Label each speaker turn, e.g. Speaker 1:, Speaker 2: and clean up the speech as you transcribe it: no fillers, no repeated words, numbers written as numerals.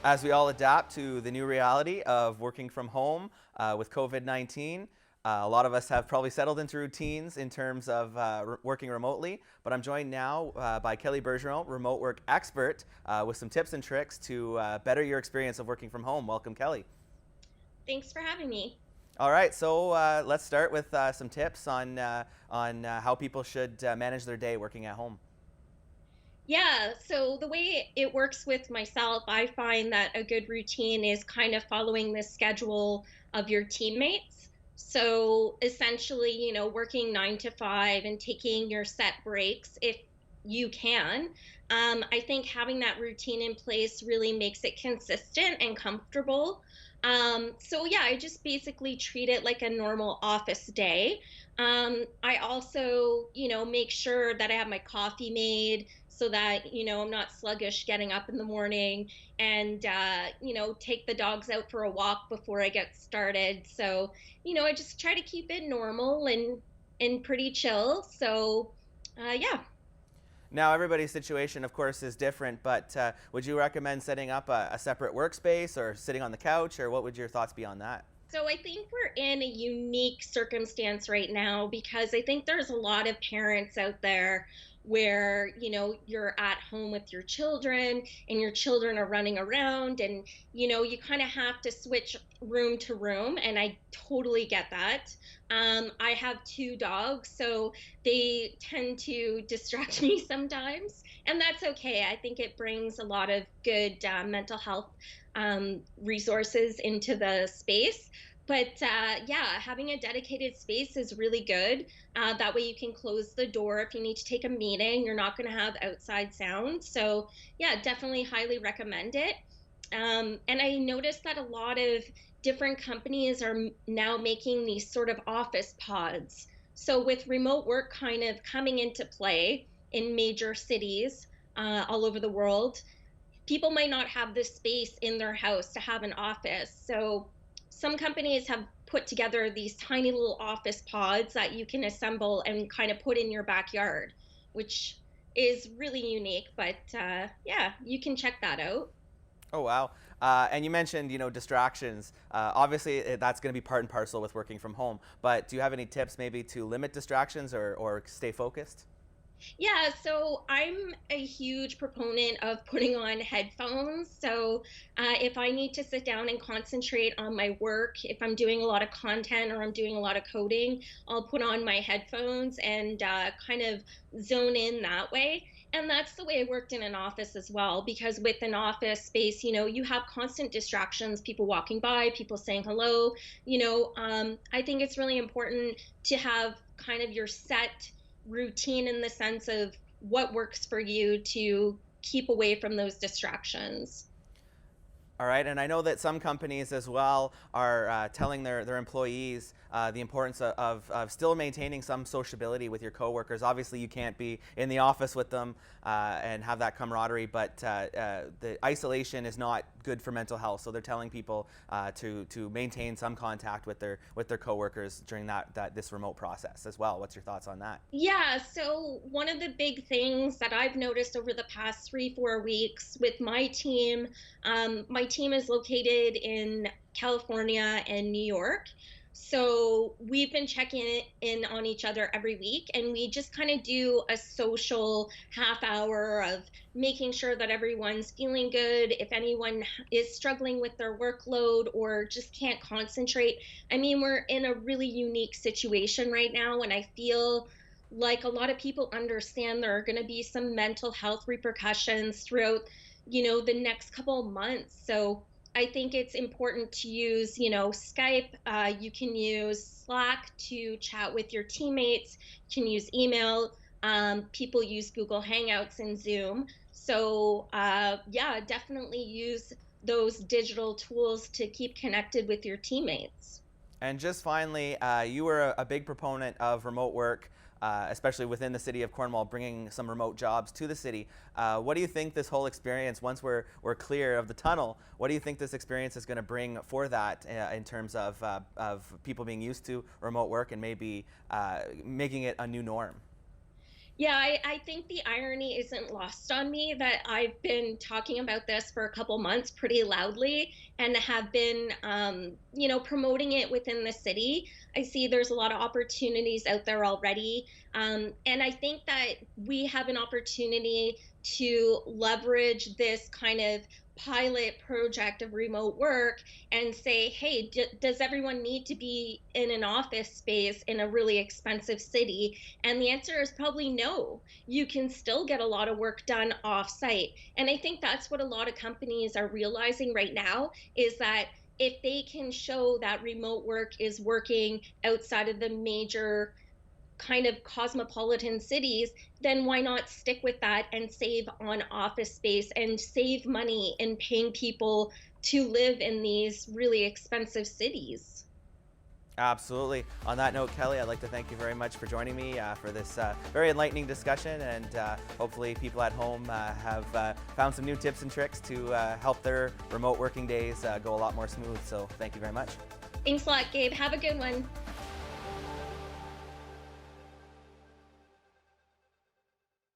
Speaker 1: As we all adapt to the new reality of working from home with COVID-19, a lot of us have probably settled into routines in terms of working remotely, but I'm joined now by Kelly Bergeron, remote work expert, with some tips and tricks to better your experience of working from home. Welcome, Kelly.
Speaker 2: Thanks for having me.
Speaker 1: All right, so let's start with some tips on how people should manage their day working at home.
Speaker 2: Yeah, so the way it works with myself, I find that a good routine is kind of following the schedule of your teammates. So essentially, working 9 to 5 and taking your set breaks if you can. I think having that routine in place really makes it consistent and comfortable. So yeah, I just basically treat it like a normal office day. I also, make sure that I have my coffee made so that, I'm not sluggish getting up in the morning and, take the dogs out for a walk before I get started. So, I just try to keep it normal and pretty chill. So, yeah.
Speaker 1: Now, everybody's situation, of course, is different, but would you recommend setting up a separate workspace or sitting on the couch, or what would your thoughts be on that?
Speaker 2: So I think we're in a unique circumstance right now because I think there's a lot of parents out there where, you're at home with your children and your children are running around and, you kind of have to switch room to room. And I totally get that. I have two dogs, so they tend to distract me sometimes. And that's okay. I think it brings a lot of good mental health resources into the space. But yeah, having a dedicated space is really good. That way you can close the door if you need to take a meeting. You're not going to have outside sound. So yeah, definitely highly recommend it. And I noticed that a lot of different companies are now making these sort of office pods. So with remote work kind of coming into play in major cities all over the world, people might not have the space in their house to have an office. So some companies have put together these tiny little office pods that you can assemble and kind of put in your backyard, which is really unique. But yeah, you can check that out.
Speaker 1: Oh, wow. And you mentioned, distractions. Obviously, that's going to be part and parcel with working from home. But do you have any tips maybe to limit distractions or stay focused?
Speaker 2: Yeah, so I'm a huge proponent of putting on headphones. So if I need to sit down and concentrate on my work, if I'm doing a lot of content or I'm doing a lot of coding, I'll put on my headphones and kind of zone in that way. And that's the way I worked in an office as well, because with an office space, you have constant distractions, people walking by, people saying hello. I think it's really important to have kind of your set routine in the sense of what works for you to keep away from those distractions.
Speaker 1: All right, and I know that some companies as well are telling their employees the importance of still maintaining some sociability with your coworkers. Obviously, you can't be in the office with them and have that camaraderie, but the isolation is not good for mental health. So they're telling people to maintain some contact with their coworkers during this remote process as well. What's your thoughts on that?
Speaker 2: Yeah, so one of the big things that I've noticed over the past 3, 4 weeks with my team is located in California and New York. So we've been checking in on each other every week, and we just kind of do a social half hour of making sure that everyone's feeling good. If anyone is struggling with their workload or just can't concentrate, I mean, we're in a really unique situation right now, and I feel like a lot of people understand there are going to be some mental health repercussions throughout, the next couple of months. So I think it's important to use, Skype. You can use Slack to chat with your teammates. You can use email. People use Google Hangouts and Zoom. So yeah, definitely use those digital tools to keep connected with your teammates.
Speaker 1: And just finally, you were a big proponent of remote work, especially within the city of Cornwall, bringing some remote jobs to the city. What do you think this whole experience, once we're clear of the tunnel, what do you think this experience is going to bring for that in terms of people being used to remote work and maybe making it a new norm?
Speaker 2: Yeah, I think the irony isn't lost on me that I've been talking about this for a couple months pretty loudly and have been, promoting it within the city. I see there's a lot of opportunities out there already. And I think that we have an opportunity to leverage this kind of pilot project of remote work and say, hey, does everyone need to be in an office space in a really expensive city? And the answer is probably no. You can still get a lot of work done off site. And I think that's what a lot of companies are realizing right now is that if they can show that remote work is working outside of the major kind of cosmopolitan cities, then why not stick with that and save on office space and save money in paying people to live in these really expensive cities?
Speaker 1: Absolutely. On that note, Kelly, I'd like to thank you very much for joining me for this very enlightening discussion, and hopefully people at home have found some new tips and tricks to help their remote working days go a lot more smooth. So thank you very much.
Speaker 2: Thanks a lot, Gabe. Have a good one.